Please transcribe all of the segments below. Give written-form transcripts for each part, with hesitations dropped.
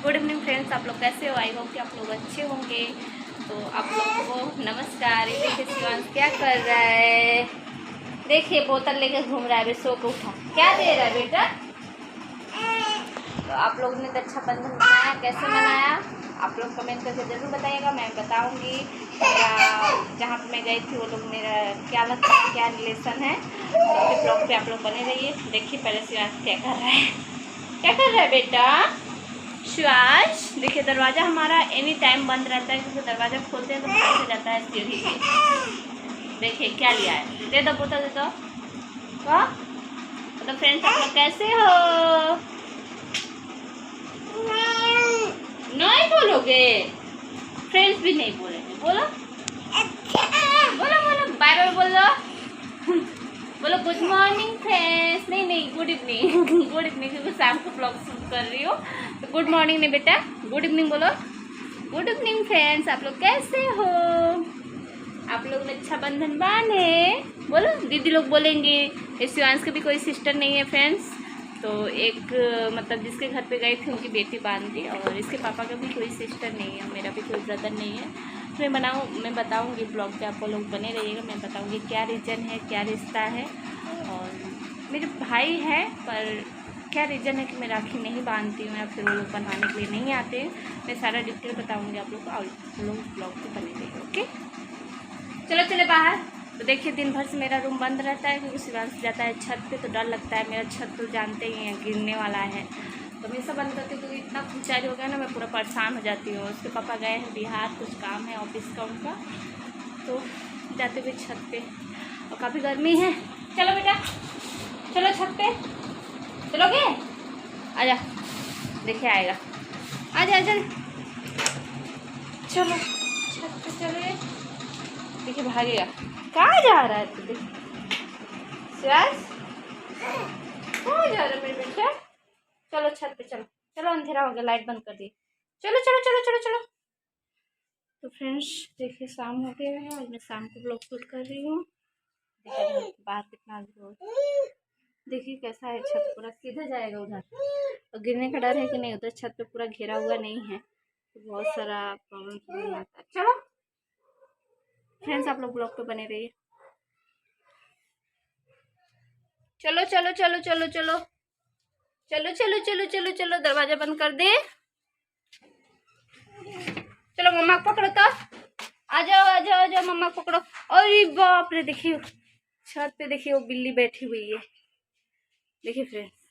Good evening friends, आप लोग कैसे हो? आई होप कि आप लोग अच्छे होंगे। तो आप लोग को नमस्कार। ये देखिए शिवांश क्या कर रहा है, देखिए बोतल लेके घूम रहा है। अभी सो के उठा, क्या दे रहा है बेटा? तो आप लोगों ने तो रक्षाबंधन मनाया, कैसे मनाया आप लोग कमेंट करके ज़रूर बताइएगा। मैं बताऊंगी मेरा जहाँ पे मैं गई थी वो लोग मेरा क्या लगता है, क्या रिलेशन है। तो अभी ब्लॉग पे आप लोग बने रहिए। देखिए पहले शिवांश क्या कर रहा है, क्या कर रहा है बेटा? शिवांश देखिए, दरवाज़ा हमारा एनी टाइम बंद रहता है क्योंकि दरवाज़ा खोलते हैं तो बाहर हो जाता है सीढ़ी पे। देखिए क्या लिया है, दे दो बोतल, दे दो। तो फ्रेंड्स आप लोग कैसे हो? नहीं बोलोगे? फ्रेंड्स भी नहीं बोलेंगे, बोलो बोलो बोलो, बाय बाय बोलो। बोलो गुड मॉर्निंग फ्रेंड्स। नहीं नहीं, गुड इवनिंग। गुड इवनिंग क्योंकि शाम को ब्लॉग शूट कर रही हूँ। तो गुड मॉर्निंग नहीं बेटा, गुड इवनिंग बोलो। गुड इवनिंग फ्रेंड्स, आप लोग कैसे हो? आप लोग ने रक्षाबंधन बांधे? बोलो, दीदी लोग बोलेंगे। इस शिवांश की भी कोई सिस्टर नहीं है फ्रेंड्स। तो एक मतलब जिसके घर पे गई थी उनकी बेटी बांध दी, और इसके पापा का भी कोई सिस्टर नहीं है, मेरा भी कोई ब्रदर नहीं है। तो मैं बताऊंगी ब्लॉग पे, आप लोग बने रहिएगा। मैं बताऊंगी क्या रीज़न है, क्या रिश्ता है। और मेरे भाई है, पर क्या रीज़न है कि मैं राखी नहीं बांधती हूँ या फिर वो लोग बनवाने के लिए नहीं आते। मैं सारा डिटेल बताऊंगी आप लोग को, और आप लोग ब्लॉग पे बने रहिएगा। ओके, चलो चले बाहर। तो देखिए दिन भर से मेरा रूम बंद रहता है क्योंकि शिवांश जाता है छत पे, तो डर लगता है। मेरा छत तो जानते ही हैं गिरने वाला है, तो हमेशा बंद करती हूँ क्योंकि इतना ऊंचाई हो गया ना, मैं पूरा परेशान हो जाती हूँ। उसके पापा गए हैं बिहार, कुछ काम है ऑफिस का उनका, तो जाते हुए छत पे, और काफ़ी गर्मी है। चलो बेटा चलो छत पे, चलोगे? आजा, देखिए आएगा, आजा आजा, चलो छत पे चले। देखिए भागेगा, कहाँ जा रहा है तू? देख शिवांश, कहाँ जा रहा है मेरे बेटा? चलो छत पे चलो, चलो अंधेरा हो गया, लाइट बंद कर दी। चलो चलो चलो चलो चलो। तो फ्रेंड्स देखिए शाम हो गया है, आज मैं शाम को ब्लॉग शूट कर रही हूँ। देखिए बाहर कितना धूप, देखिए कैसा है, छत पूरा सीधा जाएगा उधर, और गिरने का डर है कि नहीं। उधर छत पे पूरा घेरा हुआ नहीं है, तो बहुत सारा प्रॉब्लम आता है। चलो फ्रेंड्स आप लोग ब्लॉग पे बने रहिए। चलो चलो चलो चलो चलो चलो चलो चलो चलो चलो, दरवाजा बंद कर दे। चलो मम्मा पकड़ो, तो आ जाओ आ जाओ आ जाओ, मम्मा पकड़ो। अरे बाप रे, देखिए छत पे देखिए वो बिल्ली बैठी हुई है। देखिए फ्रेंड्स,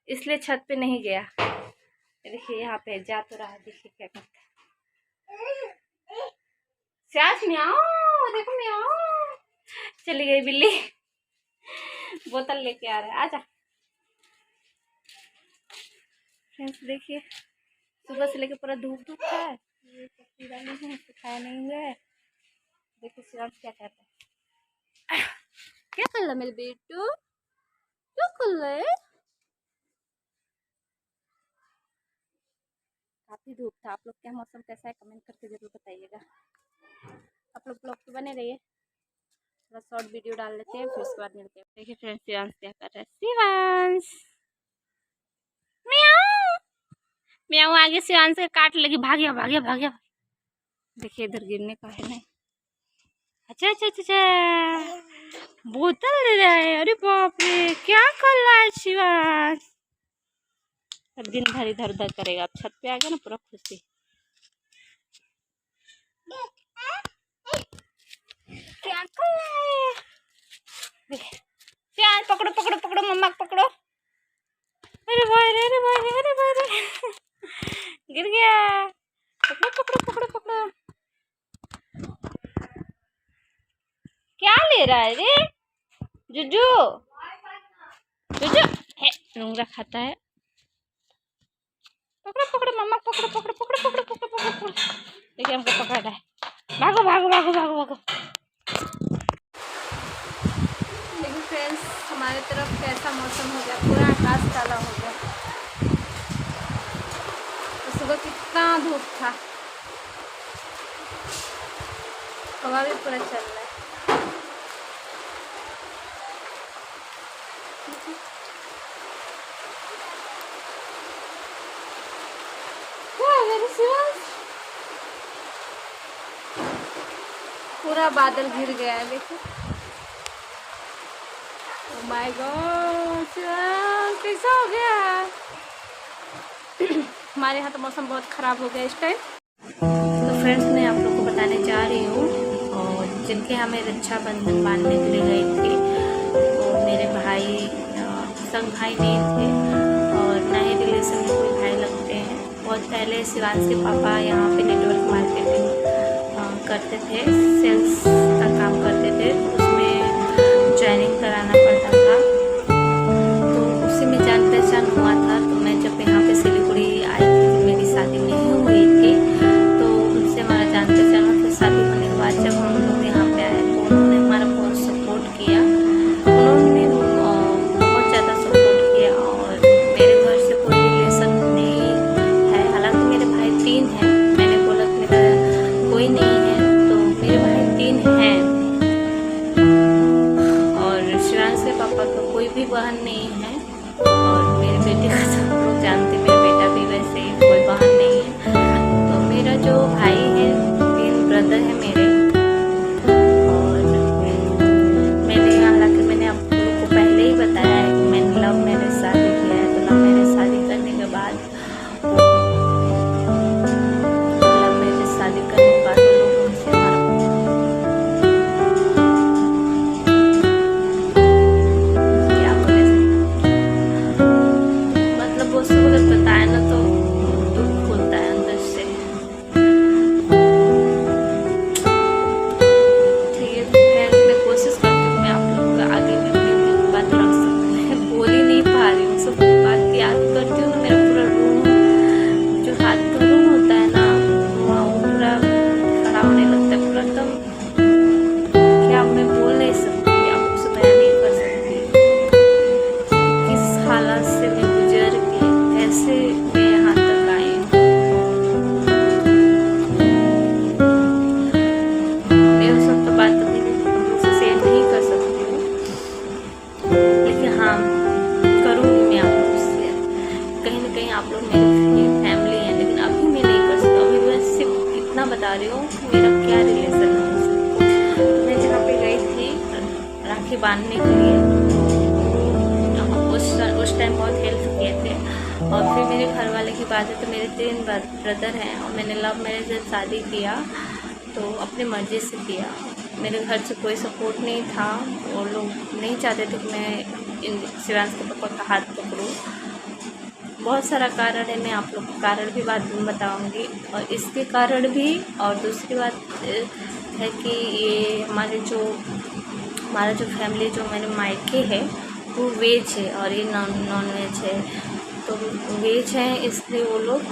इसलिए छत पे नहीं गया। देखिए यहाँ पे जा तो रहा है, देखिए क्या करता है। स्यास म्याओ, देखो म्याओ, चली गई बिल्ली। बोतल लेके आ रहा है, आजा। फ्रेंड्स देखिए सुबह से लेके पूरा धूप धूप है, ये पत्ती डाली है, सुखाया नहीं हुआ है। देखिए शिवांश क्या करता है, क्या कर रहा मेरे बेटू, क्या कर रहा है? काफी धूप था। आप लोग क्या मौसम कैसा है कमेंट करके जरूर बताइएगा। आप लोग ब्लॉग पे बने रहिए, थोड़ा शॉर्ट वीडियो डाल लेते हैं, फिर उसके बाद मिलते हैं। देखिए फ्रेंड्स शिवांश क्या कर रहा है, शिवांश म्याऊ म्याऊ, आगे शिवांश से काट लेगी, भाग गया भाग गया। देखिए इधर गिरने का है नहीं। अच्छा अच्छा अच्छा अच्छा, बोतल ले रहा है, अरे बाप रे, क्या कर रहा है शिवांश? अब दिन भर इधर उधर करेगा, अब छत पे आ गया ना पूरा खुशी। क्या कर रहा है? शिवांश पकड़ो पकड़ो पकड़ो, मम्मा पकड़ो। अरे भाई रे, अरे भाई रे, अरे भाई रे, गिर गया। पकड़ो पकड़ो पकड़ो पकड़ो। क्या ले रहा है रे जुजू? जुजू है, लूंगा खाता है। पकड़ो पकड़ो मम्मा, पकड़ो पकड़ो पकड़ो पकड़ो पकड़ो पकड़ो पकड़ो। देखिए हमको पकड़ रहा है, भागो भागो भागो भागो भागो। देखिए फ्रेंड्स हमारे तरफ कैसा मौसम हो गया, पूरा आकाश काला हो गया। तो सुबह कितना धूप था, हवा भी पूरा चल रहा है। मेरे शिवांश, पूरा बादल घिर गया है देखो। ओह माय गॉड, शिवांश कैसा हो गया? हमारे यहाँ तो मौसम बहुत ख़राब हो गया इस टाइम। तो फ्रेंड्स, मैं आप लोग को बताने जा रही हूँ, और जिनके हमें रक्षाबंधन बांधने के लिए गए थे, वो मेरे भाई संग भाई नहीं थे और ना ही रिलेशन में कोई भाई लगते हैं। बहुत पहले शिवांश के पापा यहाँ पे नेटवर्क मार्केटिंग करते थे, सेल्स का काम करते थे, तो उसमें ज्वाइनिंग कराना पड़ता था। तो उसी में जान पहचान हुआ था। तो मैं जब यहाँ पे सिलीगुड़ी आई थी, मेरी शादी नहीं हुई थी, तो उनसे हमारा जान पहचान हुआ। फिर शादी होने के बाद जब हम लोग यहाँ पे आए तो उन्होंने हमारा बहुत सपोर्ट किया। उन्होंने बहुत ज़्यादा सपोर्ट किया। और मेरे घर से कोई रिलेशन नहीं है, हालांकि मेरे भाई 3 हैं। मैंने बोला कि मेरा कोई नहीं है, तो मेरे भाई 3 हैं। और शिवांश के पापा का कोई भी बहन नहीं है। और मेरे बेटे का सब लोग जानते, मेरा बेटा भी वैसे ही, कोई बहन नहीं है। तो मेरा जो भाई है, 3 ब्रदर है मेरे। और मैंने, हालांकि मैंने आप लोगों को पहले ही बताया है कि मैंने लव मैरिज शादी किया है। तो लव मैरिज शादी करने के बाद वो लोग मुझसे क्या बोले, मतलब वो सब अगर बताए ना तो दुख होता है अंदर से। ठीक है फ्रेंड्स, मैं कोशिश करती हूँ मैं आप लोगों का आगे में अपनी बात रख सकती हूँ। मैं बोल ही नहीं पा रही हूँ, सब बात याद करती हूँ ना, मेरा पूरा रूम, जो हाथ का रूम होता है ना, वहाँ वो पूरा खराब होने लगता है, पूरा एकदम, क्या मैं बोल नहीं सकती, आप उससे बयान नहीं कर सकती किस हालत से मैं गुजर के कैसे मैं यहाँ तक आई हूँ। मैं उस सब तो बात अभी से शेयर नहीं कर सकती हूँ, लेकिन हाँ करूँगी मैं आप लोग से। कहीं ना कहीं आप लोग मेरी फैमिली हैं, लेकिन अभी मैं नहीं कर सकती। अभी मैं सिर्फ इतना बता रही हूँ कि मेरा क्या रिलेशन है उनसे। मैं जहाँ पे गई थी राखी बांधने के लिए, उस टाइम बहुत हेल्प किए थे। और फिर मेरे घर वाले की बात है तो मेरे 3 ब्रदर हैं, और मैंने लव मैरिज जब शादी किया तो अपनी मर्ज़ी से किया। मेरे घर से कोई सपोर्ट नहीं था, और लोग नहीं चाहते थे कि मैं शिवांश के पापा का हाथ पकड़ूँ। बहुत सारा कारण है, मैं आप लोग को कारण भी बाद में बताऊँगी। और इसके कारण भी, और दूसरी बात है कि ये हमारा जो फैमिली, जो मेरे मायके है, वो वेज है और ये नॉन वेज है। तो वेज है इसलिए वो लोग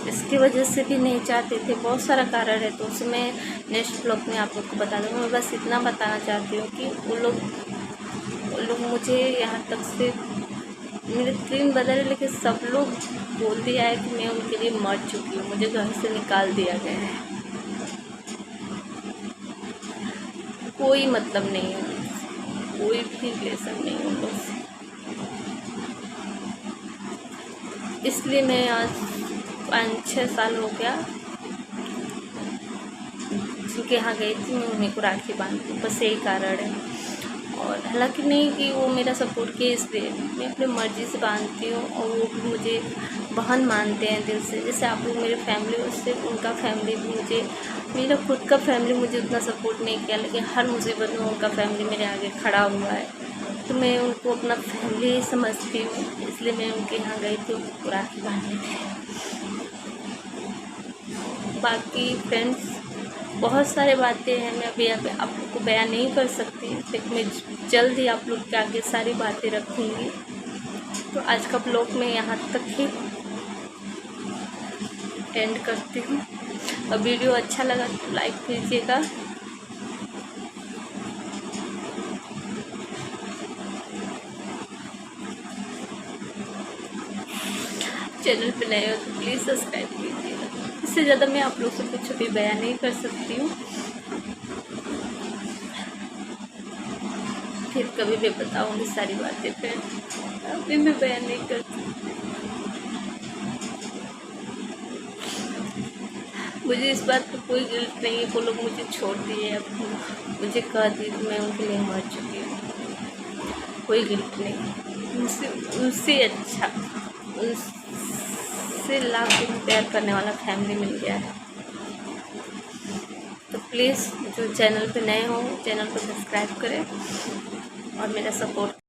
इसकी वजह से भी नहीं चाहते थे। बहुत सारा कारण है, तो उसमें नेक्स्ट ब्लॉग में आप लोग को बता दूँगी। मैं बस इतना बताना चाहती हूँ कि वो लोग मुझे यहाँ तक से, मेरे 3 ब्रदर है, लेकिन सब लोग बोल दिया है कि मैं उनके लिए मर चुकी हूँ, मुझे घर से निकाल दिया गया है। कोई मतलब नहीं है, कोई भी रिलेशन नहीं है उन लोग से। इसलिए मैं आज 5-6 साल हो गया जिनके यहाँ गई थी, मैं उन्हीं को राखी बांधती हूँ, बस यही कारण है। और हालांकि नहीं कि वो मेरा सपोर्ट किए, इसलिए मैं अपनी मर्ज़ी से बांधती हूँ। और वो भी मुझे बहन मानते हैं दिल से, जैसे आप लोग मेरे फैमिली, उससे उनका फैमिली भी मुझे, मेरा खुद का फैमिली मुझे उतना सपोर्ट नहीं किया, लेकिन हर मुसीबत में उनका फैमिली मेरे आगे खड़ा हुआ है। तो मैं उनको अपना फैमिली ही समझती हूँ, इसलिए मैं उनके यहाँ गई थी उनको राखी बांधने के लिए। बाकी फ्रेंड्स, बहुत सारे बातें हैं, मैं अभी यहाँ पे आप लोग को बयान नहीं कर सकती, लेकिन मैं जल्द ही आप लोग के आगे सारी बातें रखूँगी। तो आज का ब्लॉग मैं यहाँ तक ही एंड करती हूँ। और वीडियो अच्छा लगा तो लाइक कीजिएगा। चैनल पे नए हो तो प्लीज़ सब्सक्राइब कीजिएगा। इससे ज़्यादा मैं आप लोग से कुछ भी बयान नहीं कर सकती हूँ। फिर कभी भी बताऊँगी सारी बातें, फिर अभी मैं बयान नहीं कर सकती। मुझे इस बात पर कोई गिल्ट नहीं है। वो लोग मुझे छोड़ दिए, अब मुझे कह दिए तो मैं उनके लिए मर चुकी हूँ। कोई गिल्ट नहीं। उनसे अच्छा, उनसे लाख गुना प्यार करने वाला फैमिली मिल गया है। तो प्लीज़ जो चैनल पे नए हो चैनल को सब्सक्राइब करें और मेरा सपोर्ट